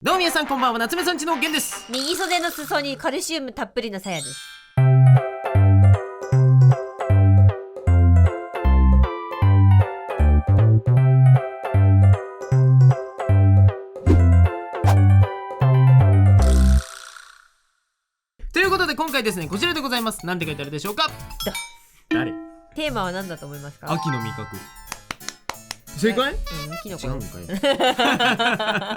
どうも皆さんこんばんは、夏目さんちのゲンです。右袖の裾にカルシウムたっぷりのさやです。ということで今回ですね、こちらでございます。何て書いてあるでしょうか。誰？テーマは何だと思いますか？秋の味覚。正解？キノコ。違うんか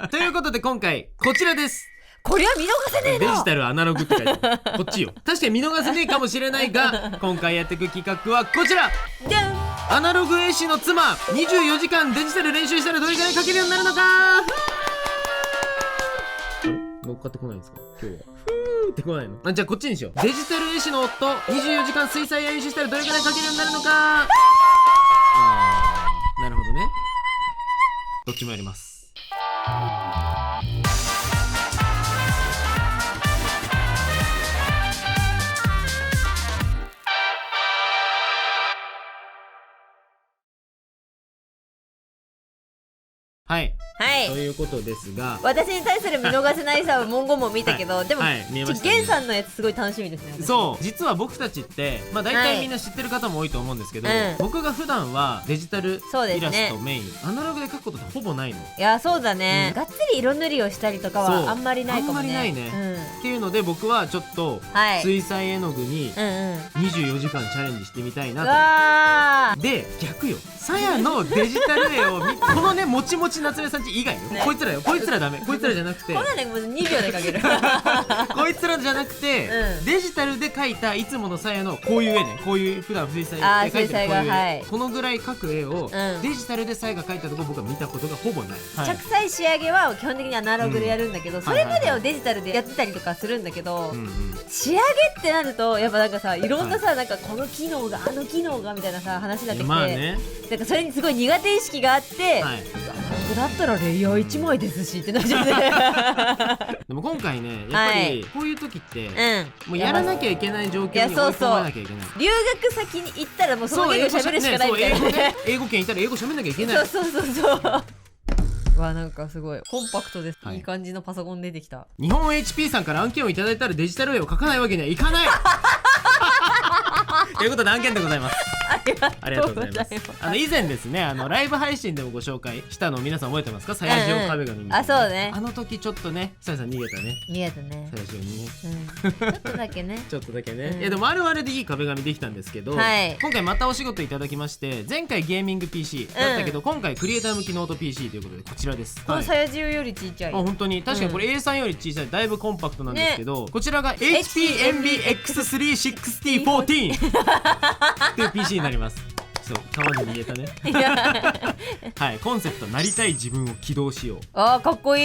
い。ということで今回こちらです。こりゃ見逃せねえな。デジタルアナログって書いてある。こっちよ。確かに見逃せねえかもしれないが、今回やっていく企画はこちら。じゃん。アナログ絵師の妻、24時間デジタル練習したらどれくらい描けるようになるのか。乗っかってこないんですか今日は。ふーってこないの。じゃあこっちにしよう。デジタル絵師の夫、24時間水彩練習したらどれくらい描けるようになるのか。なるほどね。どっちもやります。はい、はい、ということですが、私に対する見逃せないさは文言も見たけど、はい、でも、はい、見えましたね。ゲンさんのやつすごい楽しみですね。そう実は僕たちって大体みんな知ってる方も多いと思うんですけど、僕が普段はデジタルイラストメイン、アナログで描くことってほぼないの。いやそうだね、がっつり色塗りをしたりとかはあんまりないかもね。あんまりないね、っていうので僕はちょっと水彩絵の具に24時間チャレンジしてみたいなと。で逆よ、さやのデジタル絵をこのねもちもち夏目さんち以外よ、こいつらよ、こいつらダメ、こいつらじゃなくて、こんなねもう2秒で描けるこいつらじゃなくて、デジタルで描いたいつものさやのこういう絵ね、こういう普段水彩で描いてるこういう絵、このぐらい描く絵をデジタルでさやが描いたところ僕は見たことがほぼない。着彩仕上げは基本的にアナログでやるんだけど、それまでをデジタルでやってたりとかするんだけど、仕上げってなるとやっぱなんかさ、いろんなさ、なんかこの機能があの機能がみたいなさ話になってきて、なんかそれにすごい苦手意識があって、だったらレイヤー1枚ですしってなっちゃってでも今回ね、やっぱりこういう時ってもうやらなきゃいけない状況に追い込まなきゃいけない。留学先に行ったらもうその英語喋るしかないみたいなね。英語圏行ったら英語喋んなきゃいけない。そうわ、なんかすごいコンパクトです。いい感じのパソコン出てきた。日本 HP さんから案件をいただいたらデジタル絵を描かないわけにはいかないということで案件でございます。ありがとうございます。以前ですね、ライブ配信でもご紹介したのを皆さん覚えてますか？さやじお壁紙みたいな。そうね。あの時ちょっとね、さやさん逃げたね。逃げたね。さやじおにね。ちょっとだけね。ちょっとだけね。いやでもあれはあれでいい壁紙できたんですけど、今回またお仕事いただきまして、前回ゲーミング PC だったけど、今回クリエイター向きノート PC ということでこちらです。このさやじおより小さい。本当に確かにこれ A3 より小さい、だいぶコンパクトなんですけど、こちらが HP-NB-X36014 っていう PC になります。そう、川に逃げたね。はい、コンセプト、なりたい自分を起動しよう。あー、かっこいい。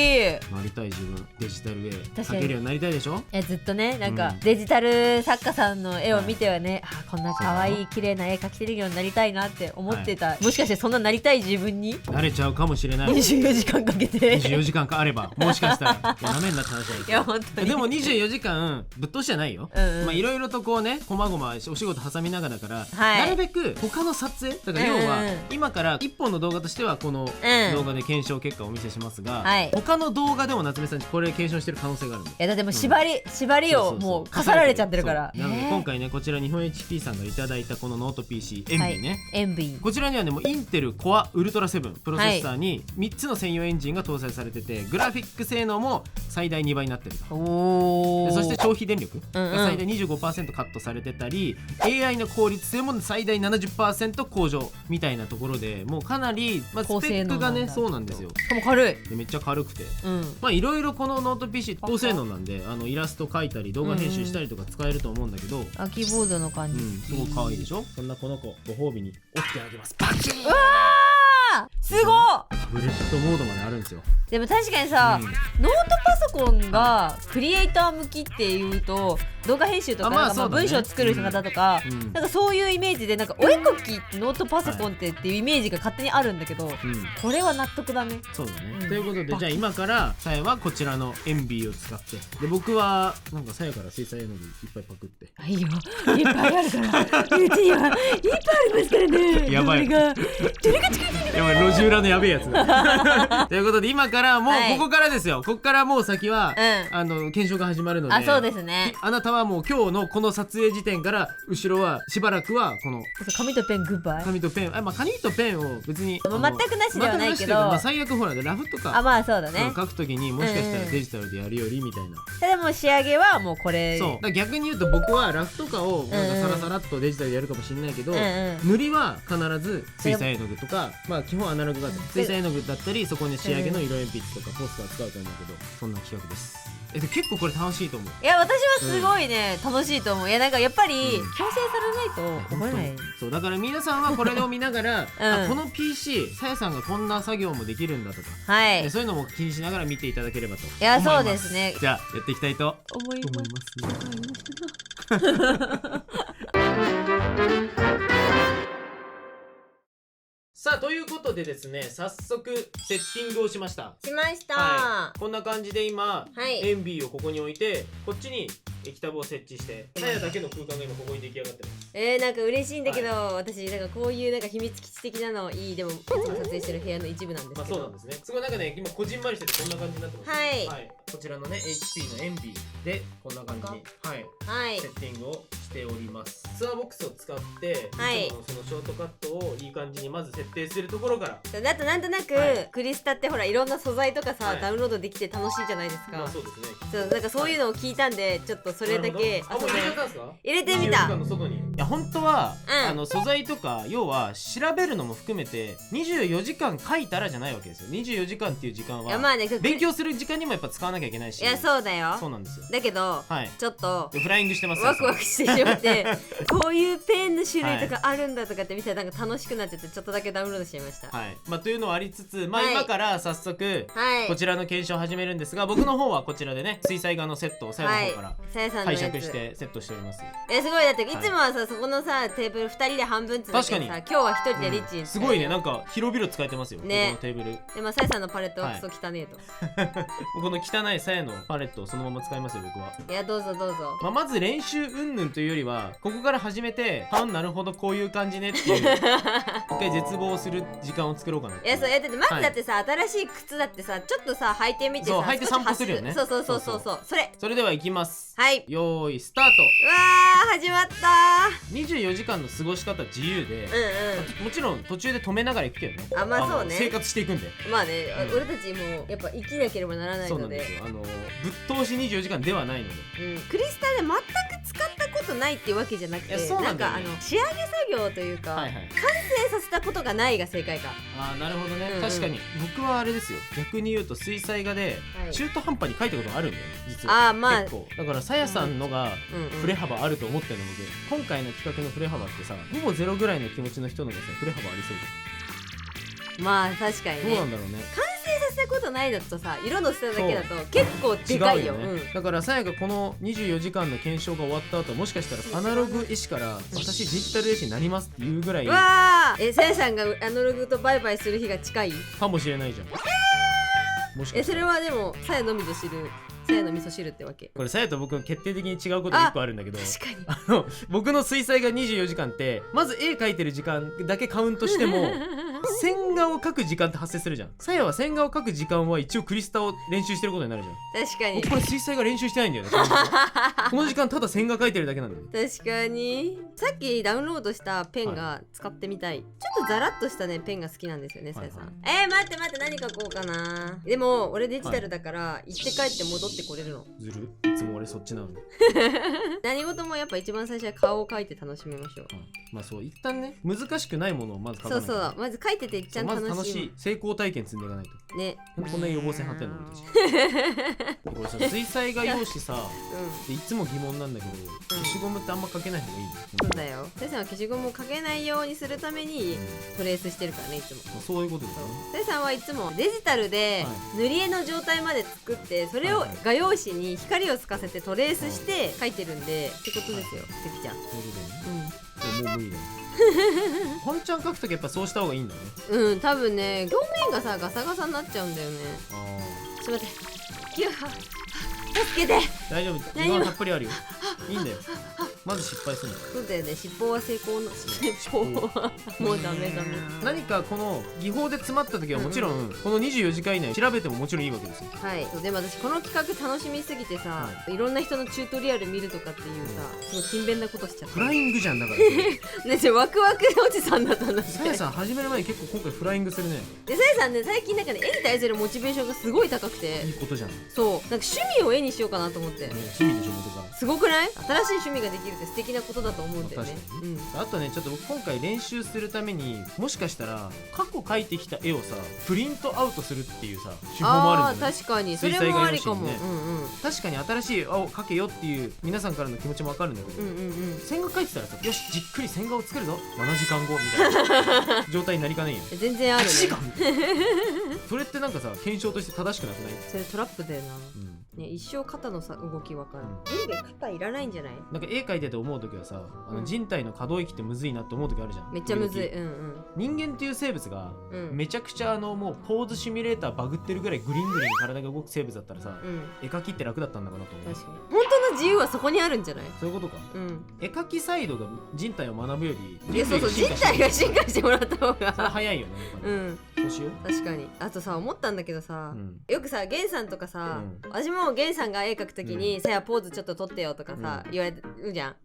なりたい自分、デジタル絵描けるようになりたいでしょ。ずっとね、なんかデジタル作家さんの絵を見てはね、こんな可愛い綺麗な絵描けるようになりたいなって思ってた。もしかしてそんななりたい自分になれちゃうかもしれない。24時間かけて24時間かあれば、もしかしたらダメになった話はいや本当に。でも24時間ぶっ通しじゃないよ。まあいろいろとこうね、こまごまお仕事挟みながらから、なるべく他の撮影だから、要は今から1本の動画としてはこの動画で検証結果をお見せしますが、他の動画でも夏目さんこれ検証してる可能性があるんで。いやだってもう縛りをもう課さられちゃってるから。なので今回ね、こちら日本 HP さんがいただいたこのノート PC エンビーね、こちらにはね、もうインテルコアウルトラ7プロセッサーに3つの専用エンジンが搭載されてて、グラフィック性能も最大2倍になってると。そして消費電力が最大 25% カットされてたり、 AI の効率性も最大 70% 向上みたいなところで、もうかなり、スペックがね、そうなんですよ。しかも軽い。めっちゃ軽くて、まあいろいろこのノート PC 高性能なんで、イラスト描いたり動画編集したりとか使えると思うんだけど、キーボードの感じ、すごく可愛いでしょ。そんなこの子ご褒美に折ってあげます。バキーン。うわー、すごっ。タブレットモードまであるんですよ。でも確かにさ、ノートパソコンがクリエイター向きっていうと、動画編集とか文章を作る方とか、なんかそういうイメージで、なんかお絵描きってノートパソコンってっていうイメージが勝手にあるんだけど、これは納得だね。そうだね。ということで、じゃあ今からさやはこちらのエンビーを使って、で僕はなんかさやから水彩絵の具いっぱいパクっていいよ、いっぱいあるからうちにはいっぱいありますからね。やばい、どれが近いやばい、路地裏のやべえやつだということで今からもうここからですよ、ここからもう先は、検証が始まるので、そうですね。あなたはもう今日のこの撮影時点から後ろはしばらくはこの紙とペングッバイ、紙とペン、紙とペンを別に全くなしではないけど、最悪ほらラフとかまあそうだね、書くときにもしかしたらデジタルでやるよりみたいな。ただもう仕上げはもうこれ、そうだ、逆に言うと僕はラフとかをなんかサラサラっとデジタルでやるかもしれないけど、塗りは必ず水彩絵の具とか、基本アナログが水彩絵の具だったり、そこに仕上げの色鉛筆とかポスター使うと思うけど、そんな企画です。結構これ楽しいと思う。いや私はすごいね、楽しいと思う。いやなんかやっぱり強制されないと覚えない。そうだから皆さんはこれを見ながらこの PC さやさんがこんな作業もできるんだとか、そういうのも気にしながら見ていただければと思います。いやそうですね。じゃあやっていきたいと思います。さあということでですね、早速セッティングをしました。こんな感じで今、エンビーをここに置いて、こっちに液タブを設置して、さやだけの空間が今ここに出来上がってます。なんか嬉しいんだけど、私なんかこういうなんか秘密基地的なのいい。でもいつも撮影してる部屋の一部なんですけど、そうなんですね。すごいなんかね、今こじんまりしててこんな感じになってます。こちらのね HP のエンビーでこんな感じにセッティングをしております。ツアーボックスを使って、いつものそのショートカットをいい感じにまず設定するところから。だとなんとなく、クリスタってほらいろんな素材とかさ、ダウンロードできて楽しいじゃないですか。そうですね。そうなんかそういうのを聞いたんで、ちょっとそれだけ入れてみた。いや本当は、素材とか要は調べるのも含めて24時間書いたらじゃないわけですよ。24時間っていう時間は勉強する時間にもやっぱ使わなきゃいけないし。いやそうだよ。そうなんですよ。だけど、ちょっとフライングしてます。ワクワクしてしまってこういうペンの種類とかあるんだとかって見たらなんか楽しくなっちゃって、ちょっとだけダウンロードしちゃいました。というのはありつつ、今から早速こちらの検証を始めるんですが、僕の方はこちらでね水彩画のセットをさやの方から拝借してセットしております。すごい。だっていつもはさ、そこのさテーブル2人で半分つだけどさ、今日は1人でリッチにすごいね、なんか広々使えてますよね、このテーブルで。さやさんのパレットはクソ汚ねえとこの汚いさやのパレットをそのまま使いますよ僕は。いやどうぞどうぞ。まず練習云々というよりは、ここから始めてなるほどこういう感じねっていう一回絶望する時間を作ろうかな。いやそうやってて、まずだってさ、新しい靴だってさちょっとさ履いてみてさ、履いて散歩するよね。そうそれではいきます。よーいスタート。うわー始まった。24時間の過ごし方自由で、もちろん途中で止めながら行くけどね。そうね、生活していくんで。俺たちもやっぱ生きなければならないので。そうなんですよ。ぶっ通し24時間ではないので。クリスタで全く使ったことないっていうわけじゃなくて、なんか仕上げ作業というか、完成させたことがないが正解か。なるほどね。確かに僕はあれですよ、逆に言うと水彩画で中途半端に描いたことあるんだよね実は。結構だからさやさんのが振れ幅あると思ってるので、今回の企画の振れ幅ってさ、ほぼゼロぐらいの気持ちの人のがさ振れ幅ありそうじゃん。確かにね。どうなんだろうね。完成させたことないのとさ、色の捨てただけだと結構でかいよ。だからさやがこの24時間の検証が終わった後、もしかしたらアナログ絵師から私デジタル絵師になりますっていうぐらい。さやさんがアナログとバイバイする日が近いかもしれないじゃん。それはでもさやのみぞ知るさやの味噌汁ってわけ。これさやと僕決定的に違うことが1個あるんだけど、確かに僕の水彩画24時間ってまず絵描いてる時間だけカウントしても線画を描く時間って発生するじゃん。さやは線画を描く時間は一応クリスタを練習してることになるじゃん。確かにこれ水彩画練習してないんだよねこの時間ただ線画描いてるだけなんだよ。確かに。さっきダウンロードしたペンが使ってみたい、ちょっとザラッとしたねペンが好きなんですよね、さやさん。待って何描こうかな。でも俺デジタルだから行って帰って戻ってこれるの。ずるいつも俺そっちなの何事もやっぱ一番最初は顔を描いて楽しみましょう。そう一旦ね、難しくないものをまず描かないと。そうまず描いてて一番楽しい。まず楽しい成功体験積んでいかないとね。こんな予防線張ってんの俺たちこれさ、水彩画用紙さ、いつも疑問なんだけど、消しゴムってあんま描けない方がいいの？そうだよ。さやさんは消しゴムを描けないようにするためにトレースしてるからね、いつも。そういうことですよね。さやさんはいつもデジタルで塗り絵の状態まで作って、それを画用紙に光をつかせてトレースして描いてるんでってことですよ、てきちゃん。もう無理だよ本ちゃん描くときやっぱそうした方がいいんだね。多分ね、表面がさガサガサになっちゃうんだよね。ちょっと待って、助けて。大丈夫、時間たっぷりあるよ。いいんだよ。まず失敗するの。そうだよね、尻尾は成功の尻尾はもうダメ。何かこの技法で詰まった時はもちろんこの24時間以内調べてももちろんいいわけですよ。はい。でも私この企画楽しみすぎてさ、いろんな人のチュートリアル見るとかっていうさ、すごい勤勉なことしちゃった。フライングじゃんだからね、ワクワクおじさんだったんだって。さやさん始める前に結構今回フライングするね。でさやさんね、最近なんかね、絵に対するモチベーションがすごい高くて、いいことじゃん。そうなんか趣味を絵にしようかなと思って。趣味でしょ元から。すごくない？新しい趣味ができるって素敵なことだと思うんだよね。あとね、ちょっと僕今回練習するためにもしかしたら過去描いてきた絵をさプリントアウトするっていうさ手法もあるんだよね。確かにそれもありかも。確かに新しい絵を描けよっていう皆さんからの気持ちもわかるんだけど、線画描いてたらさ、よしじっくり線画を作るぞ7時間後みたいな状態になりかねえよ。全然あるね。1時間それってなんかさ検証として正しくなくない？それトラップだよな。ね、一生肩のさ動きわからん。人間肩いらないんじゃない？なんか絵描いてて思う時はさ、人体の可動域ってむずいなって思う時あるじゃん。めっちゃむずい。人間っていう生物がめちゃくちゃもうポーズシミュレーターバグってるぐらいグリングリン体が動く生物だったらさ、絵描きって楽だったんだかなと思う。確かに本当の自由はそこにあるんじゃない？そういうことか。絵描きサイドが人体を学ぶより人体が進化してもらった方がそれ早いよね。そうしよう。確かに。あとさ思ったんだけどさ、よくさゲンさんとかさ、私もゲンさんが絵描くときにさやポーズちょっと撮ってよとかさ言われるじゃん。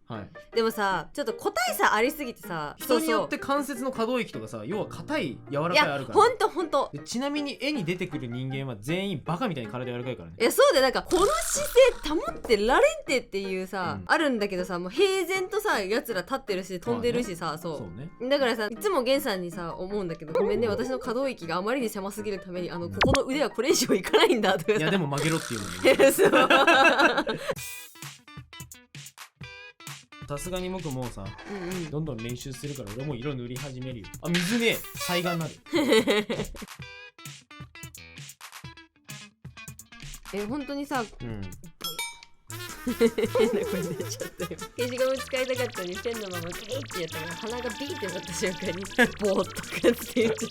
でもさちょっと個体差ありすぎてさ、人によって関節の可動域とかさ、要は硬い柔らかいあるから。ほんとちなみに絵に出てくる人間は全員バカみたいに体柔らかいからね。いやそうで、なんかこの姿勢保ってられんてっていうさ、あるんだけどさ、もう平然とさやつら立ってるし飛んでるしさ、そうだからさいつもゲンさんにさ思うんだけど、ごめんね私の可動域があまりに狭すぎるためにここの腕はこれ以上いかないんだとかさ。いやでも曲げろっていうのね。さすがに僕もうさ、どんどん練習するから俺も色塗り始めるよ。あ、水ね、災害になる。本当にさ、変な声出ちゃったよ。消しゴム使いたかったのにペンのままビーってやったら鼻がビーってなった瞬間にボーっとかって言っちゃった。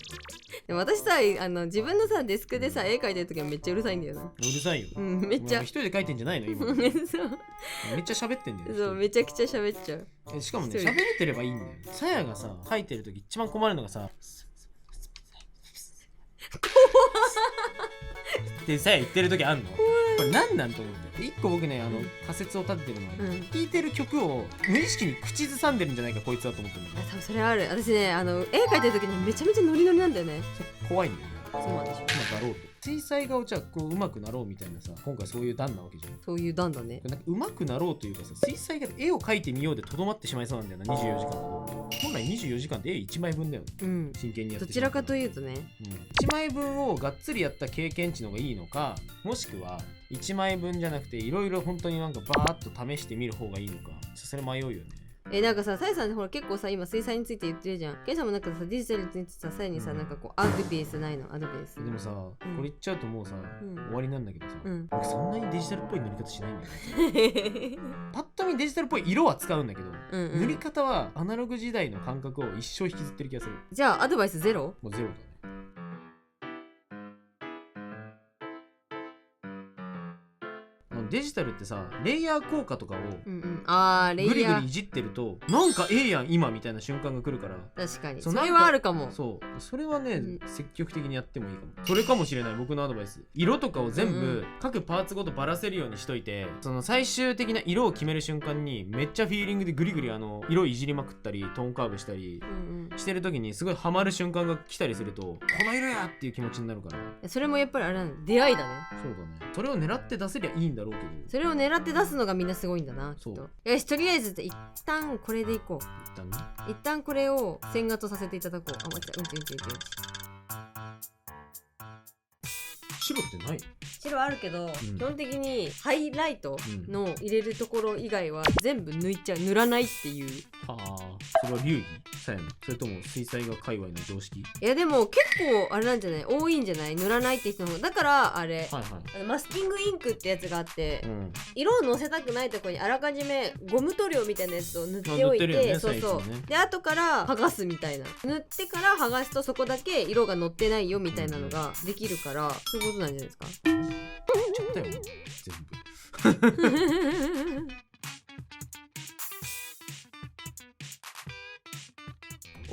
でも私さ自分のさデスクでさ絵描いてる時はめっちゃうるさいんだよな。うるさいよ。めっちゃ一人で描いてんじゃないの今。そうめっちゃ喋ってんだよ。そうめちゃくちゃ喋っちゃう。しかもね喋れてればいいんだよ。さやがさ描いてる時一番困るのがさってさや言ってる時あんの。これ何なんと思って。一個僕ね仮説を立ててるのは、聴いてる曲を無意識に口ずさんでるんじゃないかこいつはと思ってるんだよ。多分それある。私ね絵描いてる時にめちゃめちゃノリノリなんだよね。怖いんだよね。そうなんでしょ。だろうと水彩画をじゃあこう上手くなろうみたいなさ、今回そういう段なわけじゃん。そういう段だね。なんか上手くなろうというかさ、水彩画で絵を描いてみようでとどまってしまいそうなんだよな。24時間だと本来24時間で絵1枚分だよね。真剣にやってどちらかというとね、1枚分をがっつりやった経験値の方がいいのか、もしくは1枚分じゃなくていろいろ本当になんかバーッと試してみる方がいいのか、それ迷うよね。なんかさ、さやさんほら結構さ今水彩について言ってるじゃん。ケンさんもなんかさデジタルについてさ、さやにさなんかこうアドベースないの？アドベースでもさ、これ言っちゃうともうさ、終わりなんだけどさ、僕そんなにデジタルっぽい塗り方しないんだよね。パッと見デジタルっぽい色は使うんだけど、塗り方はアナログ時代の感覚を一生引きずってる気がする。じゃあアドバイスゼロ？もうゼロだね。デジタルってさレイヤー効果とかをグリグリいじってるとなんかええやん今みたいな瞬間が来るから。確かにそれはあるかも。そうそれはね、積極的にやってもいいかも。それかもしれない僕のアドバイス。色とかを全部各パーツごとばらせるようにしといて、その最終的な色を決める瞬間にめっちゃフィーリングでグリグリ色いじりまくったりトーンカーブしたりしてる時にすごいハマる瞬間が来たりすると、この色やっていう気持ちになるから。それもやっぱりあれなんだ、出会いだね。そうだね。それを狙って出せりゃいいんだろうけど、それを狙って出すのがみんなすごいんだな。きっと。よし、とりあえず一旦これでいこう。一旦これを線画とさせていただこう。あ、間違え、うんち。白ってない？白あるけど、基本的にハイライトの入れるところ以外は全部抜いちゃう。塗らないっていう。はあ、それは流儀？さやの？それとも水彩画界隈の常識？いやでも結構あれなんじゃない？多いんじゃない？塗らないって人の方だからあれ、マスキングインクってやつがあって、色をのせたくないところにあらかじめゴム塗料みたいなやつを塗っておいて、そうそう。で後から剥がすみたいな。塗ってから剥がすとそこだけ色が乗ってないよみたいなのができるから、そういうことなんじゃないですか？ちゃったよ全部。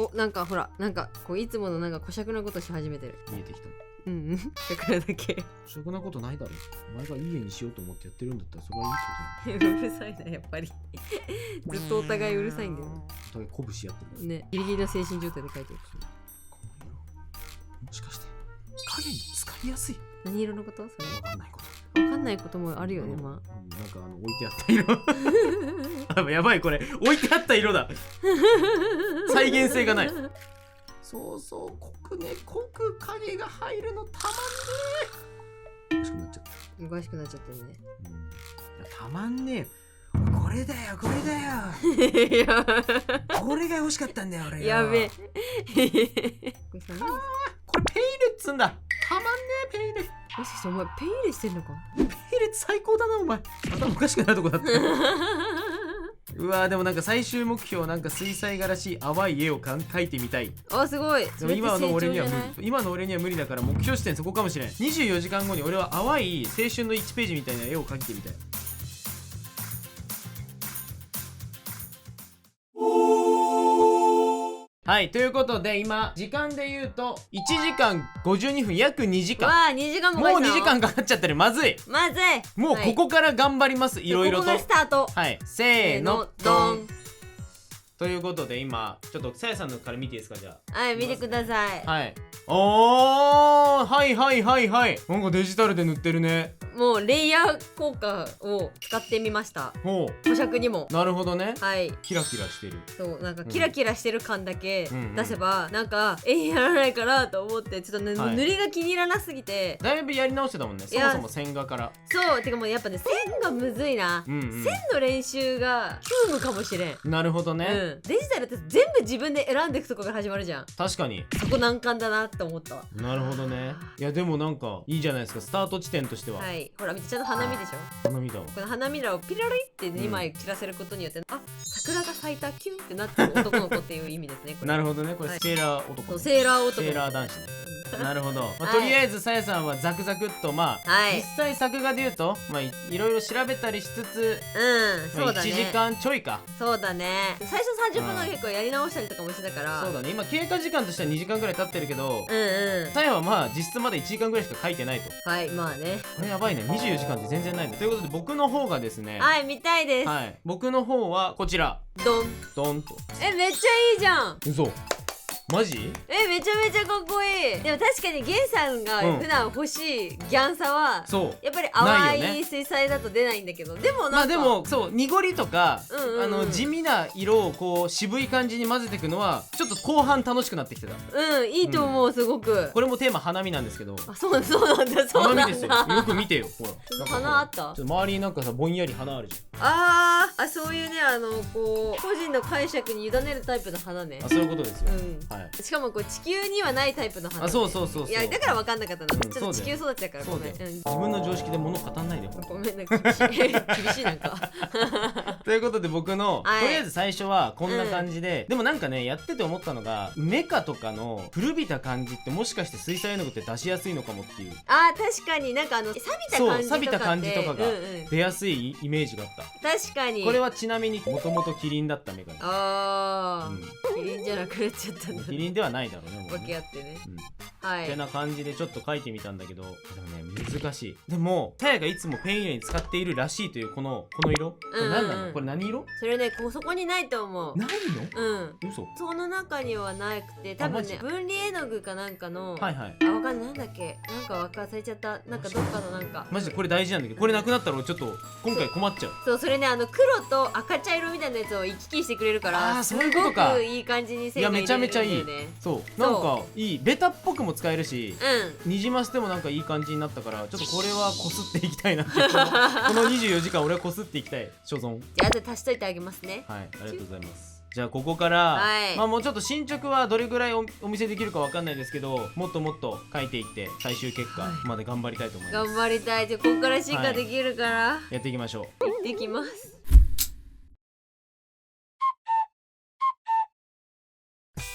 お、なんかほら、なんかこういつものなんか小尺なことし始めてる。見えてきた。うん、だからだけ。小尺なことないだろ。お前がいい家にしようと思ってやってるんだったらそれはいいことだ。うるさいな、やっぱり。ずっとお互いうるさいんだよ。お互い拳やってる。ね、ギリギリの精神状態で書いてる。この色、もしかして影に使いやすい。何色のこと？それ。わかんないこと。わかんないこともあるよね、まあ。なんか置いてあった色。やばい、これ置いてあった色だ。再現性がない。そうそう、濃く影が入るのたまんねえ。おかしくなっちゃった。おかしくなっちゃってるね。いや、たまんねえ。これだよ、これだよ。これが欲しかったんだよ、俺よ。やべえ。これペイルっつんだ。たまんねえ、ペイル。もしかしてお前ペイ入れしてんのか？ペイル最高だな、お前。頭おかしくなるとこだった。うわー、でもなんか最終目標、なんか水彩画らしい淡い絵を描いてみたい。あ、すごい。でも今の俺には無理だから、目標視点そこかもしれん。24時間後に俺は淡い青春の1ページみたいな絵を描いてみたい。はい、ということで今時間で言うと1時間52分、約2時間。わあ、2時間ももう2時間かかっちゃってる。まずい。まずい。もうここから頑張ります、いろいろと。ここがスタート。はい、せーの、ドン。ということで今ちょっとさやさんのから見ていいですか。じゃあ、はい、見てください。はい。おー、はいはいはいはい。なんかデジタルで塗ってるね。もうレイヤー効果を使ってみました。ほう、咀嚼にも。なるほどね。はい。キラキラしてる。そう、なんかキラキラしてる感だけうん出せば、なんかやらないかなと思ってちょっとね、はい塗りが気に入らなすぎて。だいぶやり直してたもんね、そもそも線画から。そうてかもうやっぱね、線がむずいな、線の練習が急務かもしれん。なるほどね、デジタルって全部自分で選んでいくとこから始まるじゃん。確かにそこ難関だなって思ったわ。なるほどね。いやでもなんかいいじゃないですか、スタート地点としては。はい、ほら見て、ちゃんと花見でしょ。花見だわ。この花びらをピラリって2枚散らせることによって、あ、桜が咲いたキュンってなってる男の子っていう意味ですね。これなるほどね、これはいセーラー男、そう、セーラー男、セーラー男子ね。なるほど、まあ、はいとりあえずさやさんはザクザクっと、まあ、はい実際作画で言うと、まあ、いろいろ調べたりしつつ、まあそうだね。1時間ちょいか。そうだね。最初30分の結構やり直したりとかもしてたから。そうだね、今経過時間としては2時間ぐらい経ってるけど、うん。さやはまあ実質まだ1時間ぐらいしか書いてないと。はい、まあね。これやばいね、24時間って全然ないんだ。ということで僕の方がですね、はい、見たいです。はい、僕の方はこちら、ドン。ドンと。めっちゃいいじゃん。嘘、マジ？めちゃめちゃかっこいい。でも確かにゲンさんが普段欲しいギャンさは、そうやっぱりないよね淡い水彩だと出ないんだけど、でもなんかまあでもそう濁りとか、地味な色をこう渋い感じに混ぜていくのはちょっと後半楽しくなってきてた。いいと思う、すごく。これもテーマ花見なんですけど、あ、そうなんだ、そうなんだ。花見ですよ。よく見てよ、ほら。花あった？ちょっと周りになんかさぼんやり花あるじそういうね、こう個人の解釈に委ねるタイプの花ね。ゃん。あ、そういうことですよ。はい。しかもこう地球にはないタイプの花、ね。あ、そうそうそうそう。いやだから分かんなかったな。うんちょっと地球育ちだからごめん。自分の常識で物語んないでほら。ごめんね、厳しい厳しいなんか。ということで僕の、はいとりあえず最初はこんな感じで、でもなんかねやってて思ったのが、メカとかの古びた感じってもしかして水彩絵の具って出しやすいのかもっていう。確かになんか錆びたそう、感じとかって、錆びた感じとかがうん出やすいイメージがあった。確かに。これはちなみにもともとキリンだったメカです。キリンじゃなくなっちゃったんだ。キリンではないだろうね、もうね。訳あってね。はい。ってな感じでちょっと書いてみたんだけど、でもね難しい。でもタヤがいつもペン入れに使っているらしいというこの色、これ何なの？これ何色？それね、そこにないと思う。ないの？嘘。その中にはなくて、多分ね、分離絵の具かなんかの、はいはい。わかんない、なんだっけ、なんか忘れちゃった。なんかどっかのなんか。マジでこれ大事なんだけど、これなくなったら俺ちょっと今回困っちゃう。そう、それね、黒と赤茶色みたいなやつを行き来してくれるから、そういうことか。すごくいい感じに線が入れれるんだよね。いや、めちゃめちゃいい。そう、なんかいい、ベタっぽくも使えるし、ニジマスでもなんかいい感じになったから、ちょっとこれはこすっていきたいなって。この24時間俺はこすっていきたい。所存。じゃあ後で足しといてあげますね。はい、ありがとうございます。じゃあここから、まあもうちょっと進捗はどれぐらいお見せできるかわかんないですけど、もっともっと書いていって最終結果まで頑張りたいと思います。頑張りたい。じゃあここから進化できるから、やっていきましょう。行ってきます。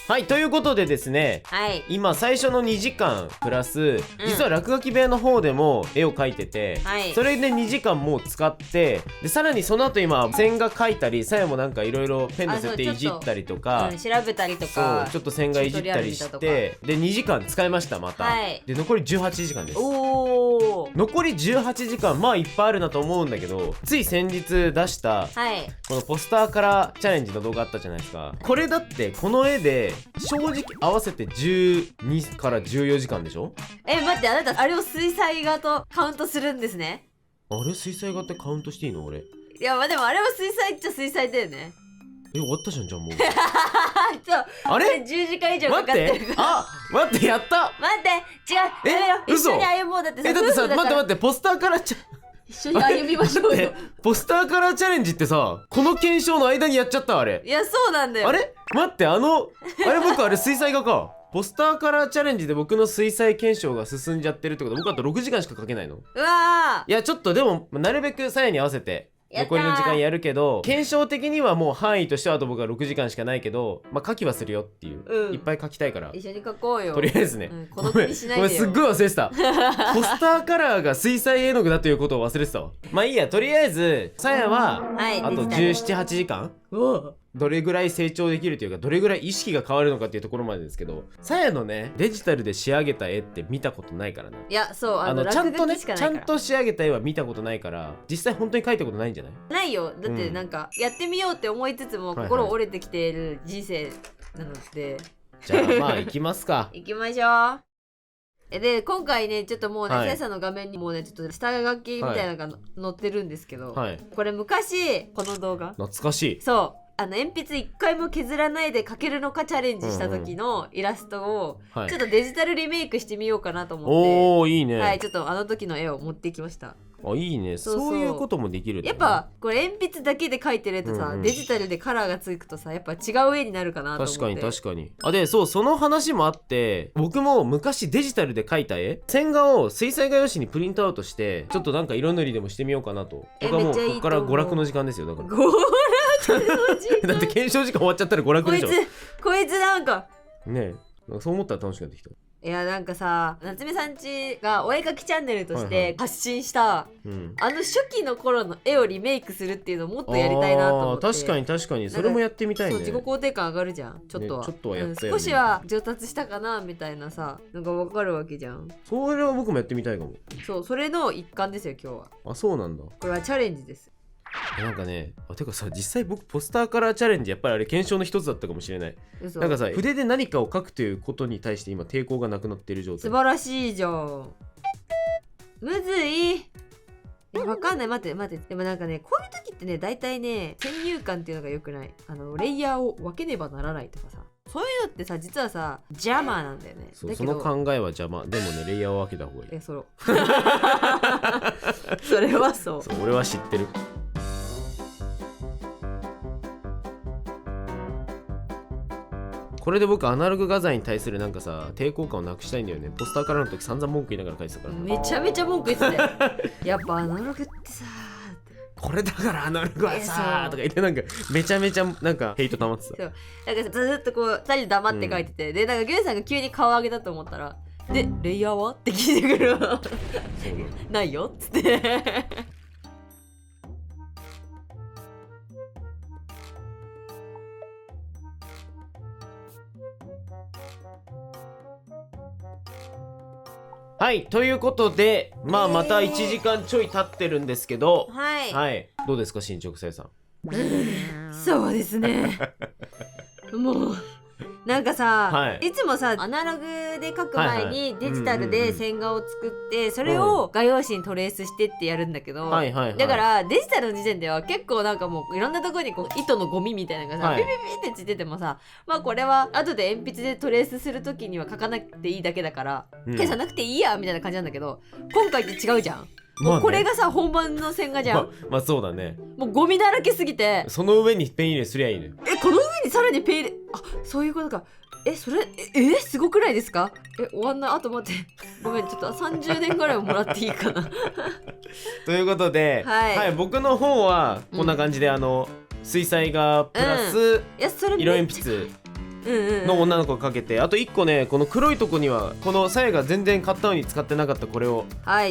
はい、ということでですね、はい。今最初の2時間プラス、実は落書き部屋の方でも絵を描いてて、はい、それで2時間もう使って、でさらにその後今線画描いたり、さやもなんかいろいろペンの設定いじったりとか、調べたりとか、そうちょっと線画いじったりして、で2時間使いましたまた、はい、で残り18時間です。おー、残り18時間、まあいっぱいあるなと思うんだけど、つい先日出した、はい、このポスターカラーチャレンジの動画あったじゃないですか。これだってこの絵で正直合わせて12から14時間でしょ。待って、あなたあれを水彩画とカウントするんですね。あれ水彩画ってカウントしていいの俺。いや、まあでもあれは水彩っちゃ水彩だよね。終わったじゃん、じゃあもうあれ10時間以上かかってるから。待って、やった。待って、違う、やめろ、一緒に歩もう。だってさ、だってさ、待って、ポスターカラー一緒に歩みましょうよ。ポスターカラーチャレンジってさ、この検証の間にやっちゃった。あれ、いや、そうなんだよ。あれ待って、僕あれ水彩画か。ポスターカラーチャレンジで僕の水彩検証が進んじゃってるってこと、僕あと6時間しか描けないの。うわー、いやちょっとでもなるべくさやに合わせて残りの時間やるけど、検証的にはもう範囲としてはあと僕は6時間しかないけど、まあ書きはするよっていう、いっぱい書きたいから一緒に書こうよ。とりあえずね、孤独にしないでよ。ごめん、すっごい忘れてた。ポスターカラーが水彩絵の具だということを忘れてたわ。まあいいや、とりあえずさやはあと17、8時間どれぐらい成長できるというか、どれぐらい意識が変わるのかっていうところまでですけど、さやのねデジタルで仕上げた絵って見たことないからな。いや、そう、ちゃんとね、ちゃんと仕上げた絵は見たことないから、実際本当に描いたことないんじゃない？ないよ。だってなんか、やってみようって思いつつも心折れてきている人生なので、じゃあまあ行きますか。行きましょう。で今回ね、ちょっともうね、さやさんの画面にもね、ちょっと下書きみたいなのが載ってるんですけど、これ昔この動画懐かしい。そう、鉛筆一回も削らないで描けるのかチャレンジした時のイラストをちょっとデジタルリメイクしてみようかなと思って、おー、いいね。はい、ちょっとあの時の絵を持ってきました。あ、いいね。そういうこともできる、ね、やっぱこれ鉛筆だけで描いてるとさ、デジタルでカラーがつくとさ、やっぱ違う絵になるかなと思って。確かに。あ、で、そう、その話もあって、僕も昔デジタルで描いた絵、線画を水彩画用紙にプリントアウトして、ちょっとなんか色塗りでもしてみようかなと。僕はもうここから娯楽の時間ですよ。だから娯楽の時間だって検証時間終わっちゃったら娯楽でしょ。こいつなんかねえ、そう思ったら楽しくなってきた。いや、なんかさ、夏目さんちがお絵描きチャンネルとして発信した、あの初期の頃の絵をリメイクするっていうのをもっとやりたいなと思って。確かにそれもやってみたいね。そう、自己肯定感上がるじゃん。ちょっとは、ね、ちょっとはやったよね、少しは上達したかなみたいなさ、なんか分かるわけじゃん。それは僕もやってみたいかも。そう、それの一環ですよ今日は。あ、そうなんだ。これはチャレンジです。なんかね、てかさ、実際僕ポスターカラーチャレンジやっぱりあれ検証の一つだったかもしれない。なんかさ、筆で何かを描くということに対して今抵抗がなくなっている状態。素晴らしいじゃん。むずい。わかんない。待って。でもなんかね、こういう時ってね、大体ね、先入観っていうのが良くない。レイヤーを分けねばならないとかさ、そういうのってさ、実はさ、邪魔なんだよね。その考えは邪魔。でもね、レイヤーを分けた方がいい。それはそう。俺は知ってる。これで僕アナログ画材に対するなんかさ、抵抗感をなくしたいんだよね。ポスターカラーの時散々文句言いながら描いてたから。めちゃめちゃ文句言ってたよ。やっぱアナログってさ、これだからアナログはさとか言って、なんかめちゃめちゃなんかヘイト溜まってた。そう、なんかずっとこう2人で黙って描いてて、でなんかギュンさんが急に顔上げたと思ったら、でレイヤーはって聞いてくるわ。ないよっつって。はい、ということで、まあまた1時間ちょい経ってるんですけど、はい、どうですか進捗さやさん。そうですね。もうなんかさ、いつもさ、アナログで描く前にデジタルで線画を作って、それを画用紙にトレースしてってやるんだけど、だからデジタルの時点では結構なんかもういろんなところにこう糸のゴミみたいなのがさ、ピピピってついててもさ、まあこれは後で鉛筆でトレースする時には描かなくていいだけだから消さなくていいやみたいな感じなんだけど、今回って違うじゃん。もうこれがさ、本番の線画じゃん。まあそうだね。もうゴミだらけすぎて、その上にペン入れすりゃいいね。この上にさらにペン入れ、あ、そういうことか。それすごくないですか？終わんない。あと待って、ごめん、ちょっと30年ぐらいもらっていいかな。ということで、僕の方はこんな感じで、水彩画プラス色鉛筆の女の子がかけて、あと1個ねこの黒いとこにはこのさやが全然買ったのに使ってなかったこれを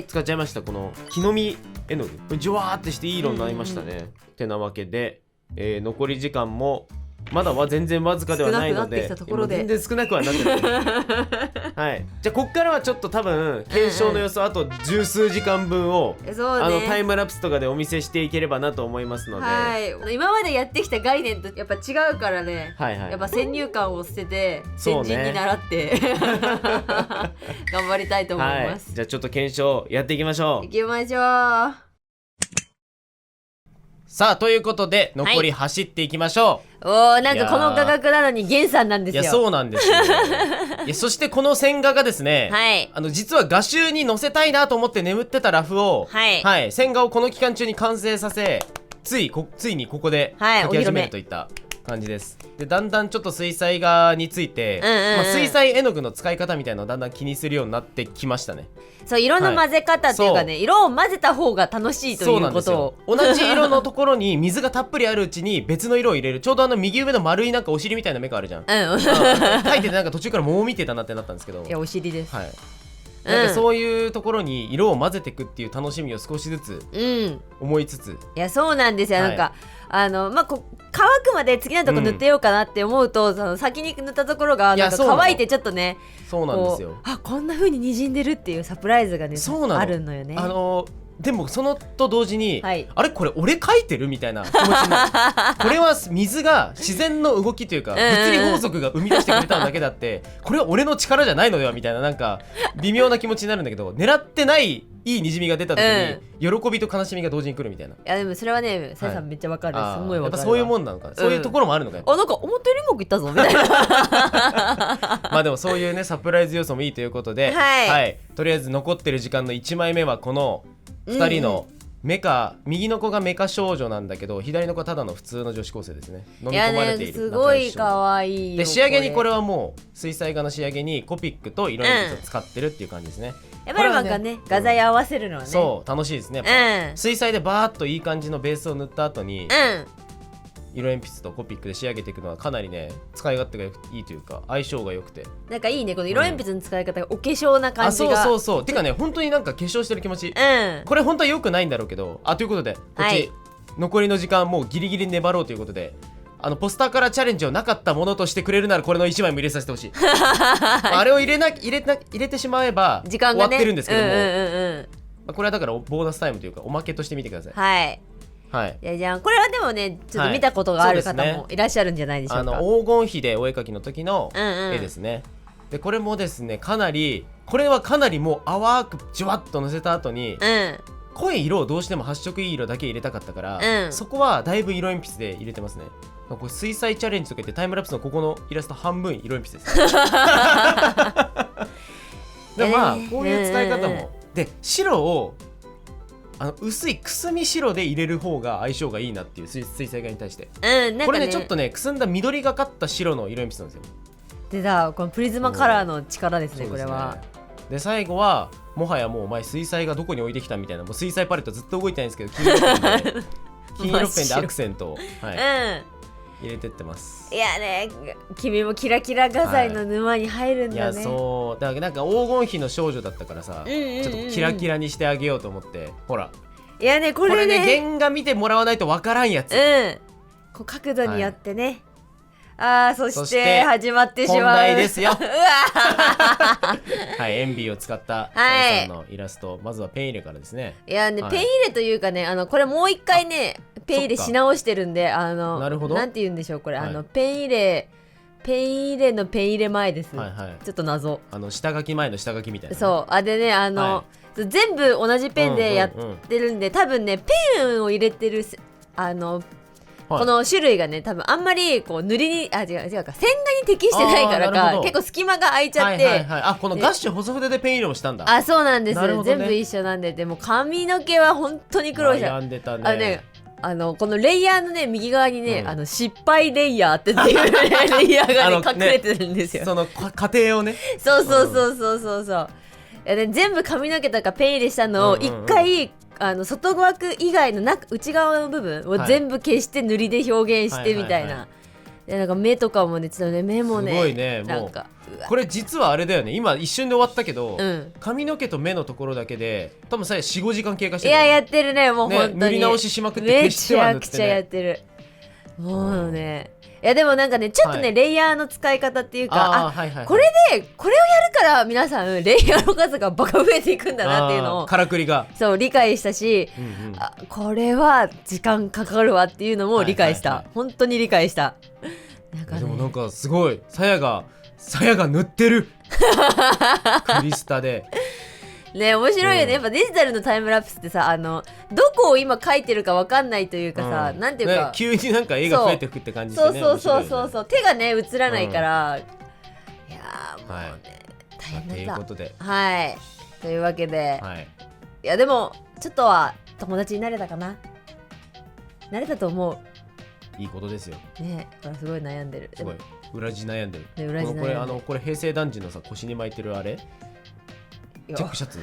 使っちゃいました。この木の実絵の具ジュワーってしていい色になりましたね。てなわけで、残り時間もまだは全然わずかではないので全然少なくはなってないはい、じゃあこっからはちょっと多分検証の様子、あと十数時間分を、タイムラプスとかでお見せしていければなと思いますので、はい、今までやってきた概念とやっぱ違うからね、やっぱ先入観を捨てて先人に習って、頑張りたいと思います、じゃあちょっと検証やっていきましょう。いきましょう。さあということで残り走っていきましょう。なんかこの画角なのに源さんなんですよ。いやそうなんですよいやそしてこの線画がですね、実は画集に載せたいなと思って眠ってたラフを、線画をこの期間中に完成させついにここで描き始めるといった感じです。でだんだんちょっと水彩画について、水彩絵の具の使い方みたいなのをだんだん気にするようになってきましたね。そう色の混ぜ方っていうかね、色を混ぜた方が楽しいということを。同じ色のところに水がたっぷりあるうちに別の色を入れる。ちょうど右上の丸いなんかお尻みたいなメカあるじゃん。書いててなんか途中から桃見てたなってなったんですけど、いやお尻です。なんかそういうところに色を混ぜていくっていう楽しみを少しずつ思いつつ、いやそうなんですよ。なんか乾くまで次のとこ塗ってようかなって思うと、その先に塗ったところがなんか乾いてちょっとね、そうなんですよ。こんな風に滲んでるっていうサプライズがねあるのよね。でもそのと同時に、あれこれ俺描いてるみたいな気持ちになるこれは水が自然の動きというか物理法則が生み出してくれただけだってこれは俺の力じゃないのではみたいな、なんか微妙な気持ちになるんだけど、狙ってないいいにじみが出た時に、喜びと悲しみが同時に来るみたいな。いやでもそれはねさやさんめっちゃわかる、すごいわかる。やっぱそういうもんなのか、そういうところもあるのか。なんか思ったよりうまくいったぞみたいなまあでもそういうねサプライズ要素もいいということで、とりあえず残ってる時間の1枚目はこの2人のメカ、右の子がメカ少女なんだけど左の子はただの普通の女子高生ですね。飲み込まれている。すごい可愛いよ。で仕上げにこれはもう水彩画の仕上げにコピックと色鉛筆を使ってるっていう感じですね。やっぱりなんかね画材合わせるのはね、そう楽しいですね。水彩でバーッといい感じのベースを塗った後に色鉛筆とコピックで仕上げていくのはかなりね使い勝手がいいというか相性が良くて、なんかいいねこの色鉛筆の使い方がお化粧な感じが。そうてかね本当になんか化粧してる気持ち、これ本当は良くないんだろうけど、ということでこっち、残りの時間もうギリギリ粘ろうということで、ポスターからチャレンジをなかったものとしてくれるならこれの1枚も入れさせてほしいあれを入れてしまえば時間が、ね、終わってるんですけども、これはだからボーナスタイムというかおまけとしてみてください。いやじゃあこれはでもねちょっと見たことがある方もいらっしゃるんじゃないでしょうか。黄金比でお絵描きの時の絵ですね。でこれもですねこれはかなりもう淡くじゅわっとのせた後に、濃い色をどうしても発色いい色だけ入れたかったから、そこはだいぶ色鉛筆で入れてますね。これ水彩チャレンジとか言ってタイムラプスのここのイラスト半分色鉛筆ですでもまあこういう使い方もで、白を薄いくすみ白で入れる方が相性がいいなっていう水彩画に対して、これねちょっとねくすんだ緑がかった白の色鉛筆なんですよ。でだこのプリズマカラーの力ですね、これは。で最後はもはやもうお前水彩画どこに置いてきたみたいな、もう水彩パレットずっと動いてないんですけど金色ペンでアクセントを、入れてってます。いやね君もキラキラ画材の沼に入るんだね。いやそうだからなんか黄金比の少女だったからさ、ちょっとキラキラにしてあげようと思って、ほらいやねこれね原画見てもらわないとわからんやつ、こう角度によってね、そして始まってしまう本題ですよエンビーを使ったさやさんのイラスト、まずはペン入れからですね。いやね、ペン入れというかねこれもう一回ねペン入れし直してるんで、なるほど、なんて言うんでしょうこれ、ペン入れのペン入れ前です、ちょっと謎、下書き前の下書きみたいな、ね、そうでね全部同じペンでやってるんで、多分ねペンを入れてるこの種類がね多分あんまりこう塗りに違うか線画に適してないからか結構隙間が空いちゃって、このガッシュ細筆でペン入れもしたんだ。そうなんです、ね、全部一緒なんで。でも髪の毛は本当に苦労した。悩んでたね。このレイヤーのね右側にね、失敗レイヤーっていう、ね、レイヤーがね隠れてるんですよ、その過程をね。そういや、ね、全部髪の毛とかペン入れしたのを一回、外枠以外の内側の部分を全部消して塗りで表現してみたいなでなんか目とかもねちょっとね目もねすごいね。もうこれ実はあれだよね、今一瞬で終わったけど、髪の毛と目のところだけで多分さ 4,5 時間経過してる、いややってるね、もう本当に塗り直ししまくって消しては塗って、ね、めちゃくちゃやってる。もうね、いやでもなんかねちょっとね、レイヤーの使い方っていうか、これでこれをやるから皆さんレイヤーの数がバカ増えていくんだなっていうのをからくりがそう理解したし、これは時間かかるわっていうのも理解した、本当に理解した。なんかね、でもなんかすごいさやが塗ってるクリスタでね、面白いよね、やっぱデジタルのタイムラプスってさどこを今描いてるか分かんないというかさ、なんていうか、ね、急になんか絵が増えてくって感じでね。そう手がね映らないから、いやもうね、大変だった。ということで、はいというわけで、いやでもちょっとは友達になれたかな、なれたと思う。いいことですよね。これすごい悩んでる、すごい裏地悩んでる、ね、裏地悩んでる。これ平成男児のさ腰に巻いてるあれチェックシャツ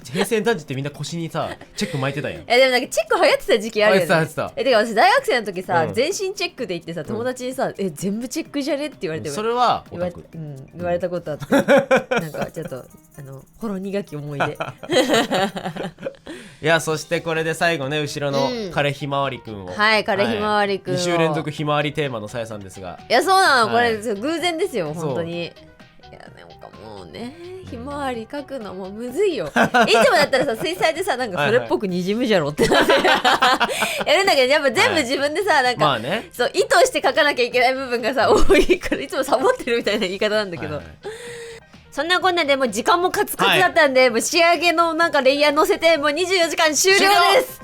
平成男児ってみんな腰にさチェック巻いてたやん。でもなんかチェック流行ってた時期あるよね。流行ってた。てか私大学生の時さ、全身チェックで行ってさ友達にさ、全部チェックじゃねって言われて、それは言われたことあって、なんかちょっとほろ苦き思い出いや、そしてこれで最後ね、後ろの枯ひまわりくんを、はい枯ひまわりくんを2週連続ひまわりテーマのさやさんですが、いやそうなの、これ偶然ですよ本当に。いやなんかもうね、ひまわり描くのもむずいよ。いつもだったらさ水彩でさなんかそれっぽくにじむじゃろってなってやるんだけど、やっぱ全部自分でさなんか、そう意図して描かなきゃいけない部分がさ多いからいつもサボってるみたいな言い方なんだけど、そんなこんなでもう時間もカツカツだったんで、もう仕上げのなんかレイヤー乗せてもう24時間終了です。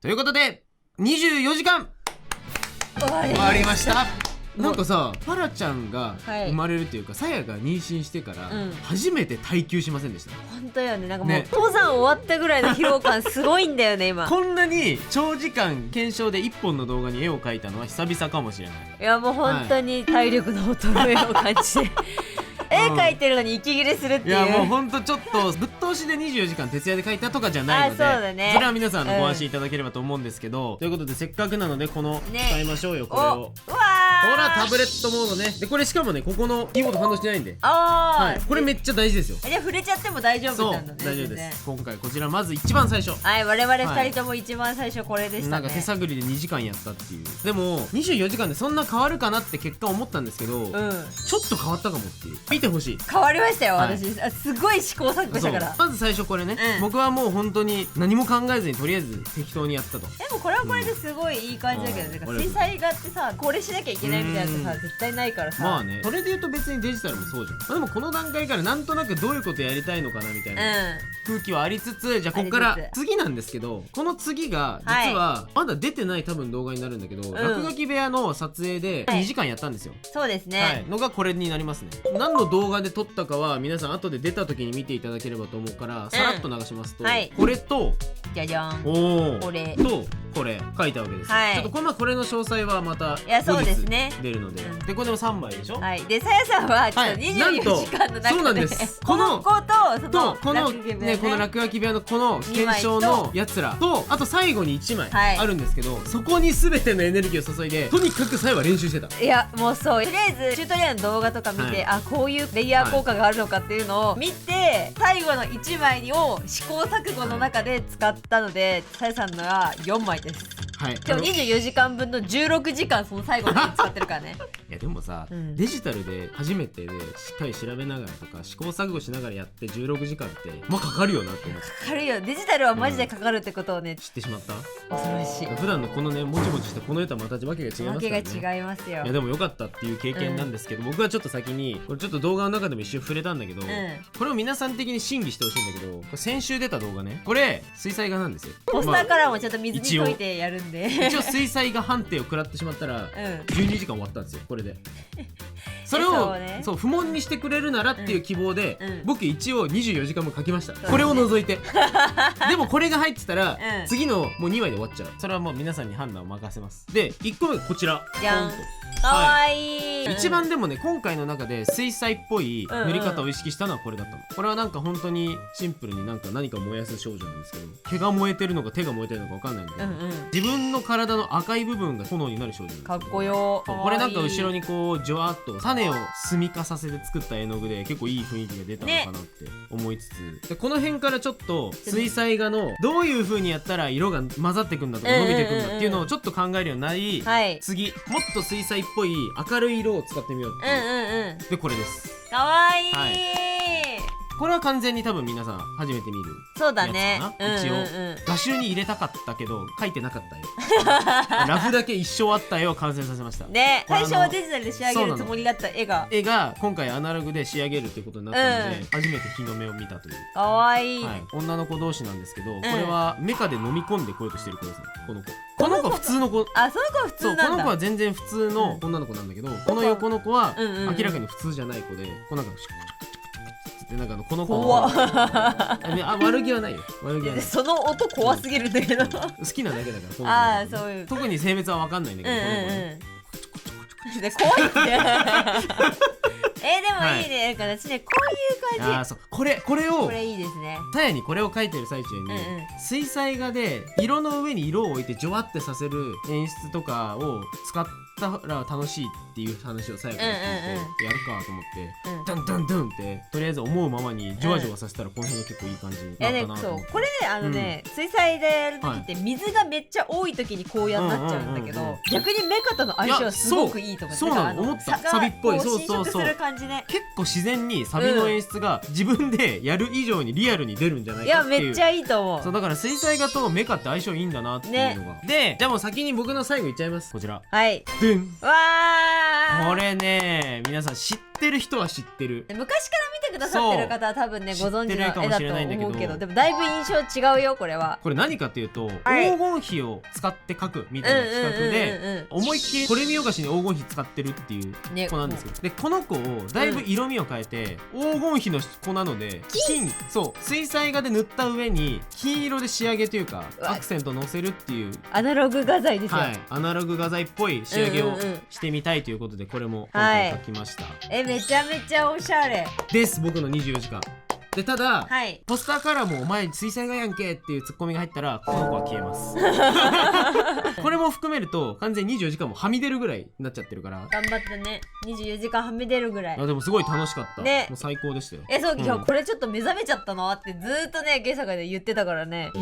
ということで24時間終わりました。なんかさ、パラちゃんが生まれるというか、さやが妊娠してから初めて耐久しませんでした。本当よね、なんかもう登山終わったぐらいの疲労感すごいんだよね今。こんなに長時間検証で1本の動画に絵を描いたのは久々かもしれない。いやもう本当に体力の衰えを感じて絵描いてるのに息切れするっていう。いやもうほんとちょっとぶっ通しで24時間徹夜で描いたとかじゃないので、それは皆さんご安心いただければと思うんですけど、ということでせっかくなのでこの使いましょうよ、これを。ほらタブレットモードね。でこれしかもね、ここのキーボード反応してないんで、これめっちゃ大事ですよ。じゃあ触れちゃっても大丈夫なんだね。大丈夫です。今回こちらまず一番最初、我々2人とも一番最初これでしたね。なんか手探りで2時間やったっていう。でも24時間でそんな変わるかなって結果思ったんですけど、ちょっと変わったかもっていう。見てほしい。変わりましたよ、私すごい試行錯誤したから。まず最初これね、僕はもう本当に何も考えずにとりあえず適当にやったと。でもこれはこれですごいいい感じだけどね、水彩画ってさこれしなきゃいけないみたいなのさ絶対ないからさ。まあね、それで言うと別にデジタルもそうじゃん。でもこの段階からなんとなくどういうことやりたいのかなみたいな空気はありつつ、じゃあここから次なんですけど、この次が実はまだ出てない多分動画になるんだけど、落書き部屋の撮影で2時間やったんですよ。そうですね、のがこれになりますね。何の動画で撮ったかは皆さん後で出た時に見ていただければと思うからさらっと流しますと、これとじゃじゃん、これとこれ書いたわけです。ちょっとこれの詳細はまた後日出るので、でこれでも3枚でしょ。でさやさんはちょっと24時間の中でこの子とこの落書き部屋のこの検証のやつらと、あと最後に1枚あるんですけど、そこに全てのエネルギーを注いでとにかくさやは練習してた。いやもうそう、とりあえずチュートリアルの動画とか見て、あこういうレイヤー効果があるのかっていうのを見て、最後の1枚を試行錯誤の中で使ったので、さやさんのは4枚です。でも24時間分の16時間その最後に使ってるからねいやでもさ、デジタルで初めてでしっかり調べながらとか試行錯誤しながらやって16時間ってまあかかるよなって思って。かかるよ、デジタルはマジでかかるってことをね、知ってしまった。恐ろしい。普段のこのねもちもちしたこの絵とはまたわけが違いますからね。わけが違いますよ。いやでもよかったっていう経験なんですけど、僕はちょっと先にこれちょっと動画の中でも一瞬触れたんだけど、これを皆さん的に審議してほしいんだけど、これ先週出た動画ね、これ水彩画なんですよ。ポスターからもちょっと水に溶いてやるんで、一応水彩画判定を食らってしまったら12時間終わったんですよこれで。それをそう不問にしてくれるならっていう希望で、僕一応24時間も書きました、これを除いてでもこれが入ってたら、次のもう2枚で終わっちゃう。それはもう皆さんに判断を任せます。で1個目がこちら、じゃん、かわいい。1一番でもね今回の中で水彩っぽい塗り方を意識したのはこれだったの。これはなんか本当にシンプルに何か燃やす少女なんですけど、毛が燃えてるのか手が燃えてるのか分かんないんだけど、自分の体の赤い部分が炎になる少女なんですよ。かっこよ。これなんか後ろにこうジョワっと種を炭化させて作った絵の具で結構いい雰囲気が出たのかなって思いつつ、でこの辺からちょっと水彩画のどういう風にやったら色が混ざってくんだとか伸びてくんだっていうのをちょっと考えるようになり、次もっと水彩っぽい明るい色を使ってみようっていう、でこれです。かわいい、これは完全に多分皆さん初めて見るそうだね。一応画集に入れたかったけど描いてなかった絵ラフだけ一生あった絵を完成させましたね。最初はデジタルで仕上げるつもりだった絵が今回アナログで仕上げるっていうことになったので、初めて日の目を見たという。かわいい、女の子同士なんですけど、これはメカで飲み込んでこようとしてる子ですね。この子は普通の子。あ、その子は普通なんだ。この子は全然普通の女の子なんだけど、この横の子は明らかに普通じゃない子で、こうなんかでなんかこの子怖っ悪気はないよ。悪気はない。その音怖すぎるんだけど好きなだけだから。そういう。特に性別は分かんないんだけど、で怖いってでもいいね。なんか私ねこういう感じ。これをこれいいですね。タヤにこれを描いてる最中に、水彩画で色の上に色を置いてジョワってさせる演出とかを使ったら楽しいっていう話を最後に聞いて、やるかと思って、ドンドンドンってとりあえず思うままにジョワジョワさせたらこの辺が結構いい感じになったなと思って。これね水彩でやる時って水がめっちゃ多い時にこうやんなっちゃうんだけど、逆にメカとの相性はすごくいいと思って。そうなの、思った。サビっぽい。そうそうそう。結構自然にサビの演出が自分でやる以上にリアルに出るんじゃないかっていう。いやめっちゃいいと思う。そうだから水彩画とメカって相性いいんだなっていうのが。でじゃあもう先に僕の最後いっちゃいます。こちら。でん。これね皆さん知ってる人は知ってる。昔から見てくださってる方は多分ねご存知の絵だと思うけど、でもだいぶ印象違うよこれは。これ何かっていうと、黄金比を使って描くみたいな企画で、思いっきりこれ見よがしに黄金比使ってるっていう子なんですけど、でこの子をだいぶ色味を変えて、黄金比の子なので水彩画で塗った上に金色で仕上げというかアクセントをのせるっていうアナログ画材ですよ。アナログ画材っぽい仕上げをしてみたいということで、これも今回描きました。めちゃめちゃおしゃれです。僕の24時間で、ただ、ポスターからもお前水彩画やんけっていうツッコミが入ったらこの子は消えますこれも含めると完全に24時間もはみ出るぐらいになっちゃってるから。頑張ったね。24時間はみ出るぐらい。でもすごい楽しかったね。もう最高でしたよ。いやこれちょっと目覚めちゃったなってずーっとねゲサガで言ってたからね。め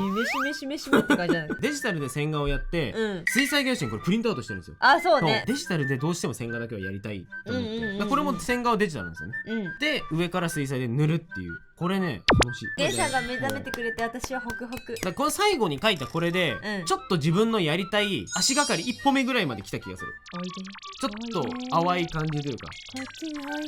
しめって感じじゃないデジタルで線画をやって、水彩画用紙にこれプリントアウトしてるんですよ。そうね。デジタルでどうしても線画だけはやりたいと思って、これも線画はデジタルなんですよね。で上から水彩で塗るっていう、これね楽しい。ゲサが目覚めてくれて私はホクホク。この最後に書いたこれで、ちょっと自分のやりたい足がかり一歩目ぐらいまで来た気がする。ちょっと淡い感じというか。こっちにおい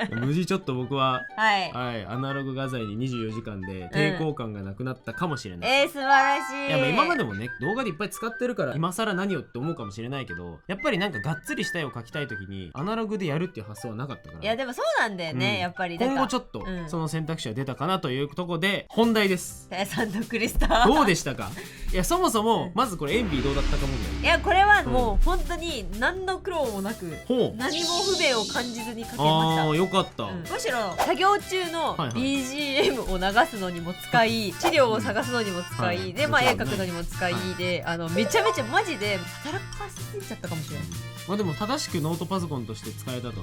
で無事ちょっと僕はアナログ画材に24時間で抵抗感がなくなったかもしれない。素晴らしい。いや今までもね動画でいっぱい使ってるから今更何をって思うかもしれないけど、やっぱりなんかがっつりした絵を描きたい時にアナログでやるっていう発想はなかったから。いやでもそうなんだよね、やっぱり今後ちょっとその選択肢が出たかなというところで本題です。タヤさんのクリスタどうでしたか？いやそもそもまずこれ演技どうだったかもね。いやこれはもう本当に何の苦労もなく、何も不便を感じずに描けました。よかった。むしろ作業中の BGM を流すのにも使い、資料を探すのにも使い、で絵描くのにも使いで、めちゃめちゃマジで働かせちゃったかもしれない。でも正しくノートパソコンとして使えたと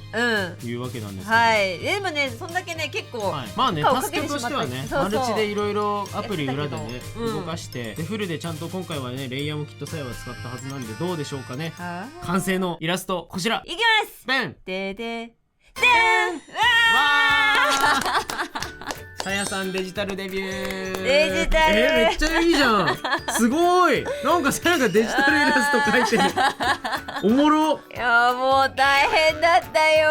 いうわけなんですけど、でもねそんだけね結構まあねタスクとしてはねマルチでいろいろアプリ裏でね動かしてでフルでちゃんと今回はねレイヤーもきっとさやは使ったはずなんで、どうでしょうかね。完成のイラストこちらいきます。ベンでででんわさやさんデジタルデビュー。デジタルめっちゃいいじゃん。すごい。なんかさやがデジタルイラスト描いてる。おもろ。いやもう大変だったよ。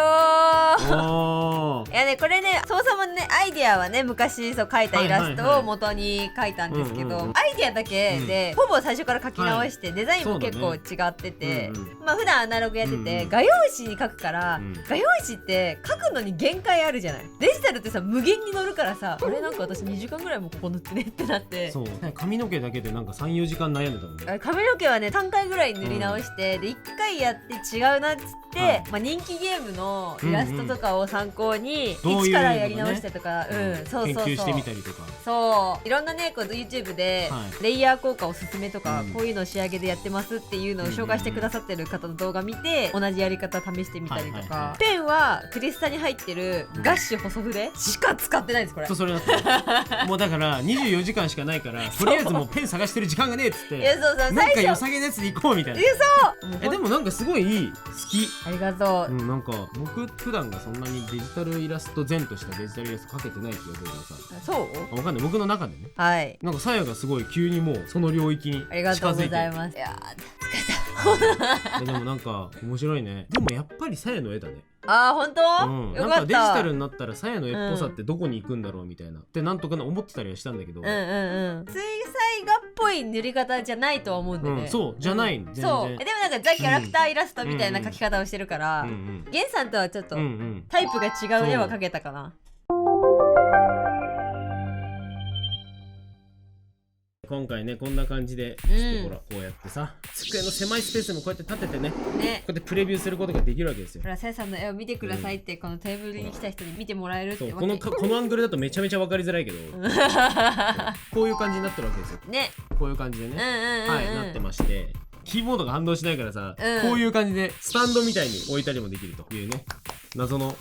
いやねこれねそもそもねねアイディアはね昔そう描いたイラストを元に描いたんですけど、アイディアだけで、ほぼ最初から描き直して、デザインも結構違ってて、まあ普段アナログやってて、画用紙に描くから、画用紙って描くのに限界あるじゃない。デジタルってさ無限に乗るからさ、あれなんか私2時間ぐらいもここ塗ってねってなって、そう髪の毛だけでなんか 3,4 時間悩んでたもんね。髪の毛はね3回ぐらい塗り直して、で1回やって違うなっつって、まあ、人気ゲームのイラストとかを参考に一からやり直してとか、そうそうそう研究してみたりとか、そういろんなねこう YouTube でレイヤー効果おすすめとか、こういうのを仕上げでやってますっていうのを紹介してくださってる方の動画見て、同じやり方試してみたりとか、ペンはクリスタに入ってるガッシュ細筆しか使ってないですこれ。そうそれだったもうだから24時間しかないから、とりあえずもうペン探してる時間がねえっつって、いやそうそうなんか良さげなやつで行こうみたいな。でもなんかすごいいい、好き。ありがとう。なんか僕普段がそんなにデジタルイラスト前としたデジタルイラスト描けてない気がするからさ。そうわかんない、僕の中でね。はい。なんかさやがすごい急にもうその領域に近づいて。ありがとうございます。いや疲れた。でもなんか面白いね。でもやっぱりさやの絵だね。あー本当？なんかデジタルになったらさやの絵っぽさってどこに行くんだろうみたいなってなんとか思ってたりはしたんだけど、水彩画っぽい塗り方じゃないとは思うんでね。そうじゃないん、全然。そうでもなんかザ・キャラクターイラストみたいな描き方をしてるから、ゲンさんとはちょっとタイプが違う絵は描けたかな。今回ねこんな感じでちょっとほらこうやってさ、机の狭いスペースでもこうやって立ててね、こうやってプレビューすることができるわけですよ。ほらさやさんの絵を見てくださいって、このテーブルに来た人に見てもらえるってわけ。このアングルだとめちゃめちゃ分かりづらいけどこういう感じになってるわけですよね。こういう感じでね、なってまして、キーボードが反応しないからさ、こういう感じでスタンドみたいに置いたりもできるというね、謎の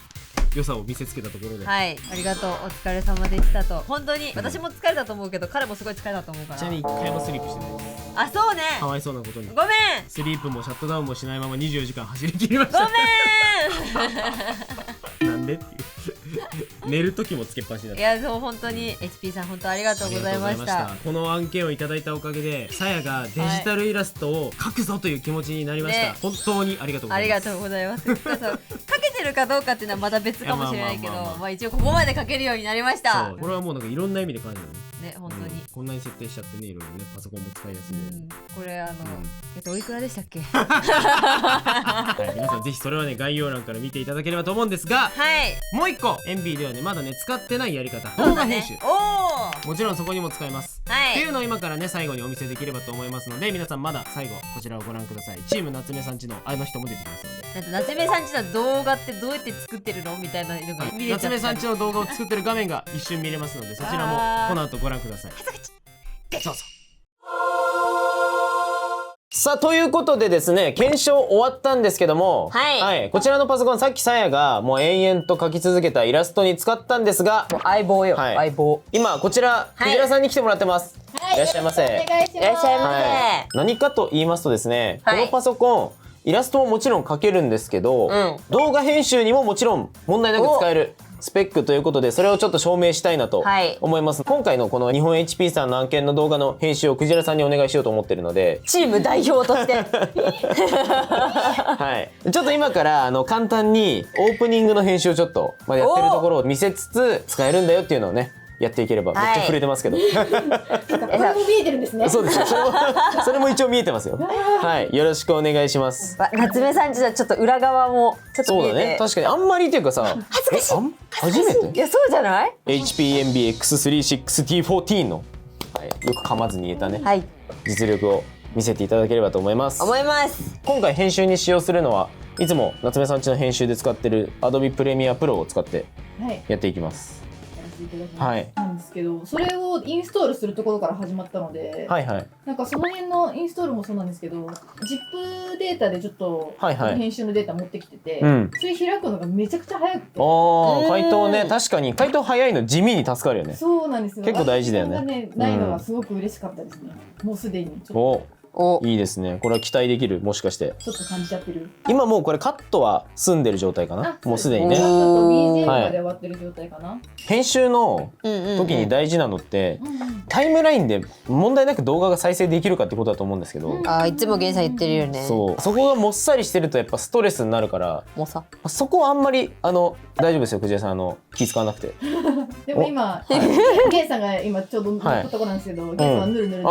良さを見せつけたところで、はい、ありがとう、お疲れ様でしたと。本当に私も疲れたと思うけど、彼もすごい疲れたと思うから。ちなみに1回もスリープしてないです。あ、そうね、かわいそうなことにごめん。スリープもシャットダウンもしないまま24時間走り切りました。ごめんなんでっていう寝る時もつけっぱなしだった。いや、そう本当に HP さん本当ありがとうございました。この案件をいただいたおかげでさやがデジタルイラストを描くぞという気持ちになりました、本当にありがとうございます。ありがとうございます。描けてるかどうかっていうのはまた別かもしれないけど、まあ一応ここまで描けるようになりました。これはもうなんかいろんな意味で感じるね、本当に、こんなに設定しちゃってね、いろいろね、パソコンも使いやすいように、これおいくらでしたっけ皆さんぜひそれはね概要欄から見ていただければと思うんですが、もう一個エンビーではねまだね使ってないやり方、動画編集、もちろんそこにも使えます、っていうのを今からね最後にお見せできればと思いますので、皆さんまだ最後こちらをご覧ください。チーム夏目さんちのあの人も出てきますので、夏目さんちの動画ってどうやって作ってるのみたいなのが見れちゃった。夏目さんちの動画を作ってる画面が一瞬見れますので、そちらもこの後ご覧ください。そうそう。さあということでですね、検証終わったんですけども、こちらのパソコン、さっきさやがもう延々と描き続けたイラストに使ったんですが、相棒よ、相棒。今こちらクジラさんに来てもらってます。いらっしゃいませ。いらっしゃいませ。何かと言いますとですね、このパソコンイラストももちろん描けるんですけど、動画編集にももちろん問題なく使えるスペックということで、それをちょっと証明したいなと思います。今回のこの日本 HP さんの案件の動画の編集をクジラさんにお願いしようと思ってるので、チーム代表としてちょっと今から簡単にオープニングの編集をちょっとやってるところを見せつつ使えるんだよっていうのをねやっていければ。めっちゃ触れてますけど、これも見えてるんですね。そうですよ、それも一応見えてますよ。はい、よろしくお願いします。夏目さんちはちょっと裏側もちょっと見えて。そうだね、確かにあんまりっていうかさ、恥ずかしい。初めて？いや、そうじゃない？ HP Envy X36T14 の、よく噛まずに言えたね、実力を見せていただければと思います。今回編集に使用するのはいつも夏目さんちの編集で使ってる Adobe Premiere Pro を使ってやっていきます。なんですけど、それをインストールするところから始まったので、なんかその辺のインストールもそうなんですけど、ZIP データでちょっと編集のデータ持ってきてて、それ開くのがめちゃくちゃ早くて、回答ね、確かに回答早いの地味に助かるよね。そうなんですよ。結構大事だよね。ないのはすごく嬉しかったですね。もうすでにちょっといいですね。これは期待できる。もしかしてちょっと感じちゃってる。今もうこれカットは済んでる状態かな。もうすでにね。カットと BGM まで終わってる状態かな。編集の時に大事なのってタイムラインで問題なく動画が再生できるかってことだと思うんですけど、いつもゲンさん言ってるよね。そこがもっさりしてるとやっぱストレスになるから、そこはあんまり大丈夫ですよ、くじえさん気使わなくて。でも今ゲンさんが今ちょうど乗ったところなんですけど、ゲンさんはぬるぬる。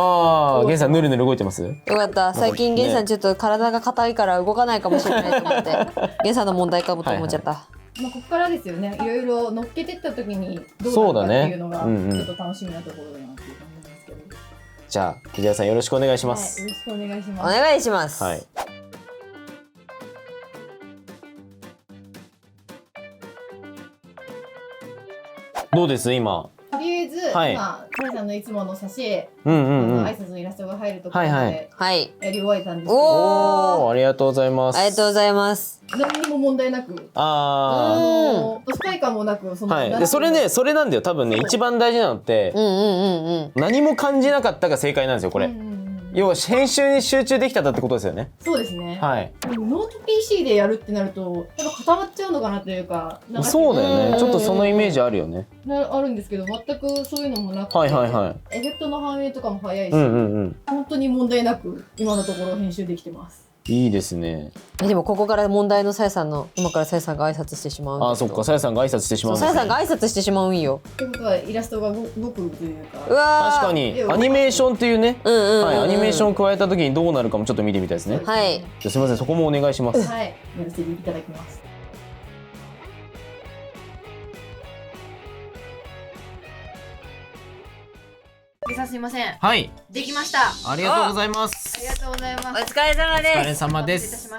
ゲンさんぬるぬる動いてます。よかった。最近ゲンさんちょっと体が硬いから動かないかもしれないと思ってゲンさんの問題かもと思っちゃった。まあここからですよね。いろいろ乗っけてった時にどうなるかっていうのがちょっと楽しみなところだなっていう感じなんですけど。じゃあ藤原さんよろしくお願いします。よろしくお願いします。お願いします。はい。どうです今。とりあえず、今カレさんのいつもの挿絵、挨拶のイラストが入るところまでやり終えたんですけど、おー、ありがとうございます。ありがとうございます。何にも問題なく、不快感もなく、でそれね、それなんだよ。多分ね、一番大事なのって何も感じなかったが正解なんですよこれ。要は編集に集中できたってことですよね。そうですね。はい。でもノート PC でやるってなるとやっぱ固まっちゃうのかなというか。そうだよね。ちょっとそのイメージあるよね。あるんですけど、全くそういうのもなくて、エフェクトの反映とかも早いし、本当に問題なく今のところ編集できてます。いいですね。でもここから問題のさやさんの今からさやさんが挨拶してしまう。そっか、さやさんが挨拶してしまう。さやさんが挨拶してしまうんよ。ってことはイラストが動くというか。確かにアニメーションっていうね、アニメーションを加えた時にどうなるかもちょっと見てみたいですね。はい。じゃすみません、そこもお願いします。はい、やらせていただきます。すいません。はい。できました。ありがとうございます。ありがとうございます。お疲れ様です。お疲れ様です。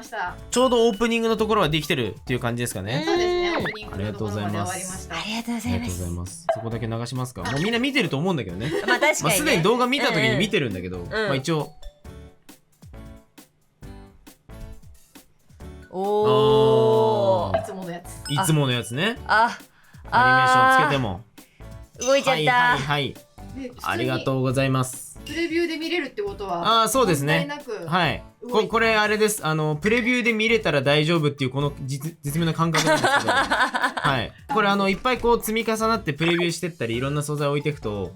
ちょうどオープニングのところはできてるっていう感じですかね。そうですね。オープニングのところまで終わりました。ありがとうございます。そこだけ流しますか。もうみんな見てると思うんだけどね。まあ確かに。すでに動画見た時に見てるんだけど、まあ一応。おー。いつものやつ。いつものやつね。アニメーションつけても。動いちゃった。はい。ありがとうございます。プレビューで見れるってことは。そうですね。はい。これあれです。プレビューで見れたら大丈夫っていうこの絶妙な感覚なんですけど。はい。これいっぱいこう積み重なってプレビューしてったりいろんな素材を置いていくと、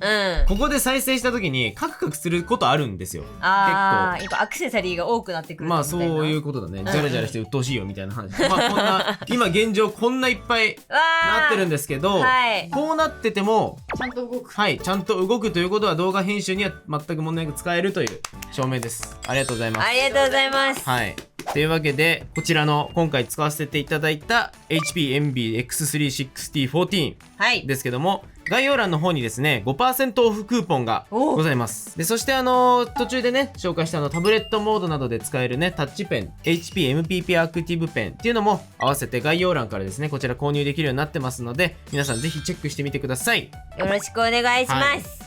ここで再生した時にカクカクすることあるんですよ。結構。やっぱアクセサリーが多くなってくる。まあそういうことだね。ジャラジャラして鬱陶しいよみたいな話。まあこんな今現状こんないっぱいなってるんですけど、こうなっててもちゃんと動く。はい、ちゃんと動くということは動画編集には全く問題なく使えるという証明です。ありがとうございます。ありがとうございます。はい。というわけでこちらの今回使わせていただいた HP Envy X36014 ですけども、概要欄の方にですね 5% オフクーポンがございます。でそして途中でね紹介したタブレットモードなどで使えるねタッチペン HP MPP アクティブペンっていうのも合わせて概要欄からですねこちら購入できるようになってますので、皆さんぜひチェックしてみてください。よろしくお願いします。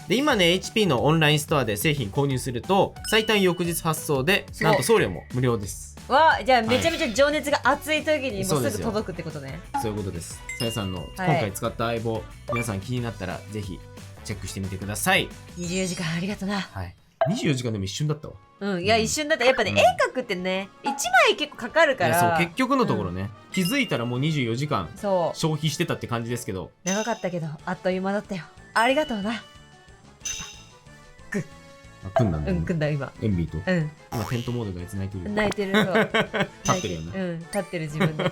で今ね HP のオンラインストアで製品購入すると最短翌日発送でなんと送料も無料です。じゃあめちゃめちゃ情熱が熱い時にもうすぐ届くってことね。そういうことです。さやさんの今回使った相棒、皆さん気になったらぜひチェックしてみてください。24時間ありがとうな。はい。24時間でも一瞬だったわ。いや一瞬だった。やっぱね、絵描くってね1枚結構かかるから。そう結局のところね、気づいたらもう24時間消費してたって感じですけど、長かったけどあっという間だったよ。ありがとうな。組んだんだよね。組んだ今。エンビーと。今テントモードがやつ泣いてる。泣いてる。立ってるよね。立ってる自分で。